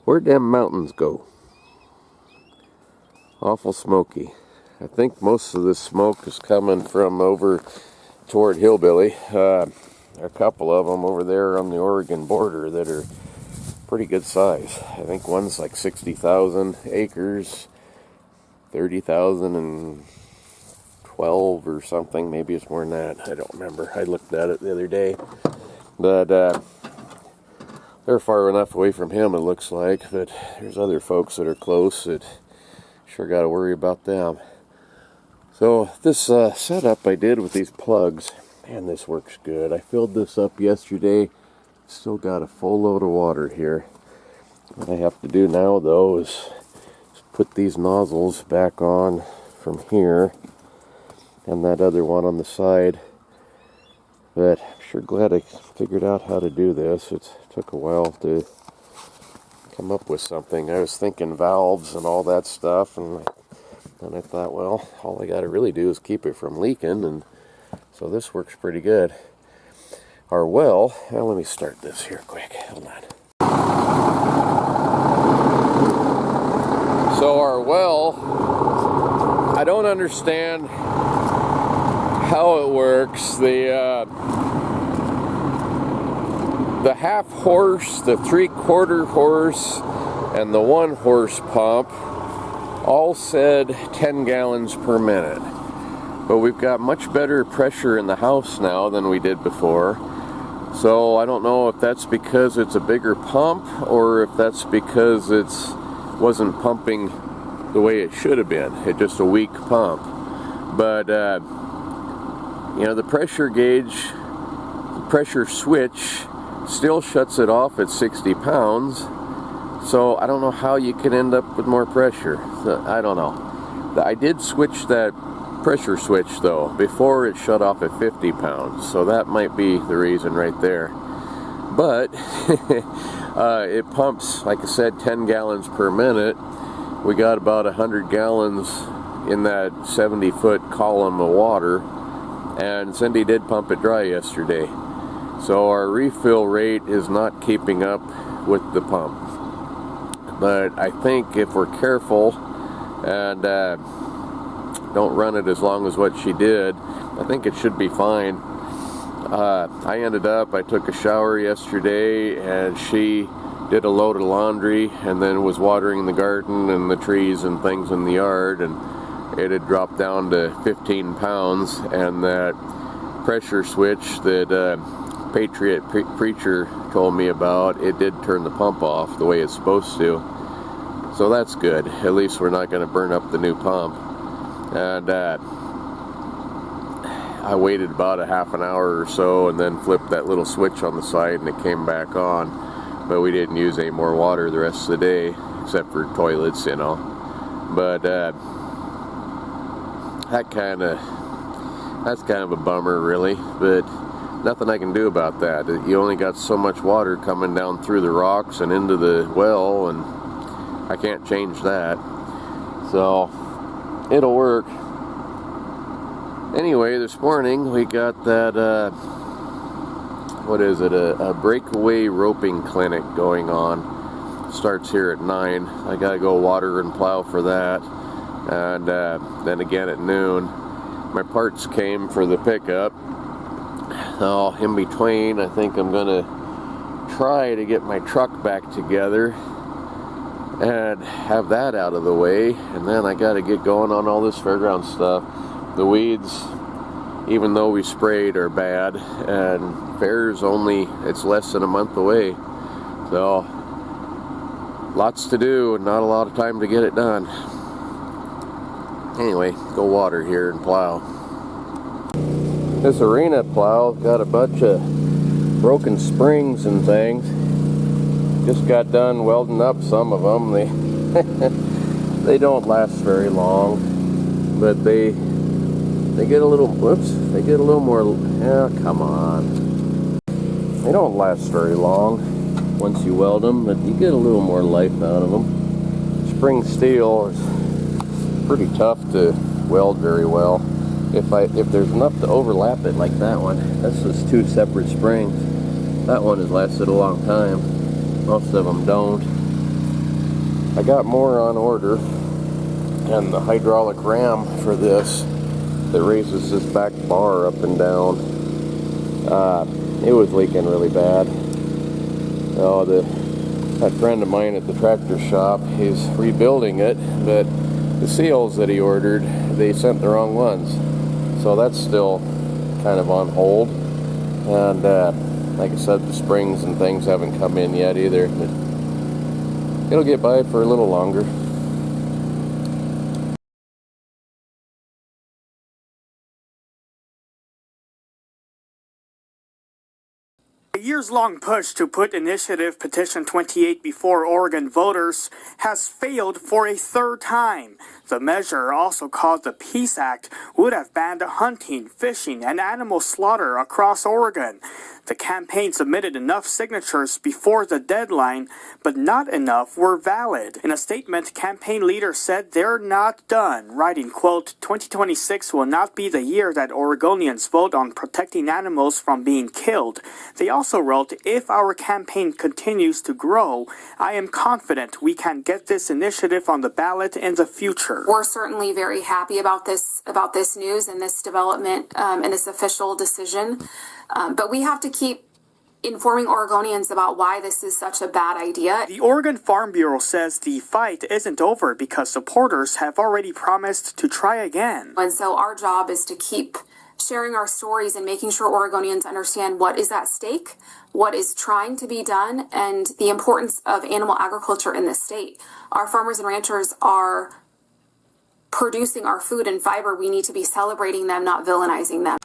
Where'd them mountains go? Awful smoky. I think most of this smoke is coming from over toward Hillbilly. There are a couple of them over there on the Oregon border that are pretty good size. I think one's like 60,000 acres, 30,012 or something. Maybe it's more than that. I don't remember. I looked at it the other day. But they're far enough away from him, it looks like. But there's other folks that are close that sure got to worry about them. So this setup I did with these plugs, man, this works good. I filled this up yesterday. Still got a full load of water here. What I have to do now, though, is put these nozzles back on from here and that other one on the side. But I'm sure glad I figured out how to do this. It took a while to come up with something. I was thinking valves and all that stuff, and I thought, well, all I got to really do is keep it from leaking, and so this works pretty good. Our well, let me start this here quick. Hold on. So our well, I don't understand how it works. The half horse, the 3/4 horse, and the 1 horse pump all said 10 gallons per minute. But we've got much better pressure in the house now than we did before. So I don't know if that's because it's a bigger pump or if that's because it wasn't pumping the way it should have been. It's just a weak pump. But you know, the pressure gauge, the pressure switch still shuts it off at 60 pounds. So I don't know how you can end up with more pressure. So, I don't know. I did switch that pressure switch though before it shut off at 50 pounds. So that might be the reason right there. But it pumps, like I said, 10 gallons per minute. We got about 100 gallons in that 70-foot column of water. And Cindy did pump it dry yesterday. So our refill rate is not keeping up with the pump. But I think if we're careful and don't run it as long as what she did, I think it should be fine. I took a shower yesterday, and she did a load of laundry and then was watering the garden and the trees and things in the yard, and it had dropped down to 15 pounds, and that pressure switch that Patriot Preacher told me about, it did turn the pump off the way it's supposed to. So that's good. At least we're not going to burn up the new pump. And I waited about a half an hour or so and then flipped that little switch on the side and it came back on. But we didn't use any more water the rest of the day, except for toilets, you know. But that's kind of a bummer, really. But nothing I can do about that. You only got so much water coming down through the rocks and into the well, and I can't change that. So it'll work. Anyway, this morning we got that a breakaway roping clinic going on. Starts here at 9. I gotta go water and plow for that, and then again at noon. My parts came for the pickup. So in between, I think I'm gonna try to get my truck back together and have that out of the way, and then I gotta get going on all this fairground stuff. The weeds, even though we sprayed, are bad, and fair's it's less than a month away, so lots to do, not a lot of time to get it done. Anyway, go water here and plow. This arena plow got a bunch of broken springs and things. Just got done welding up some of them. They don't last very long, but they get a little, they get a little more, come on. They don't last very long once you weld them, but you get a little more life out of them. Spring steel is pretty tough to weld very well. If there's enough to overlap it like that one, that's just 2 separate springs. That one has lasted a long time. Most of them don't. I got more on order, and the hydraulic ram for this that raises this back bar up and down, it was leaking really bad. Oh, that friend of mine at the tractor shop, he's rebuilding it, but the seals that he ordered, they sent the wrong ones, so that's still kind of on hold. And like I said, the springs and things haven't come in yet either, but it'll get by for a little longer. A years-long push to put Initiative Petition 28 before Oregon voters has failed for a third time. The measure, also called the Peace Act, would have banned hunting, fishing, and animal slaughter across Oregon. The campaign submitted enough signatures before the deadline, but not enough were valid. In a statement, campaign leaders said they're not done, writing, quote, 2026 will not be the year that Oregonians vote on protecting animals from being killed. They also wrote, if our campaign continues to grow, I am confident we can get this initiative on the ballot in the future. We're certainly very happy about this news and this development and this official decision. But we have to keep informing Oregonians about why this is such a bad idea. The Oregon Farm Bureau says the fight isn't over because supporters have already promised to try again. And so our job is to keep sharing our stories and making sure Oregonians understand what is at stake, what is trying to be done, and the importance of animal agriculture in this state. Our farmers and ranchers are producing our food and fiber. We need to be celebrating them, not villainizing them.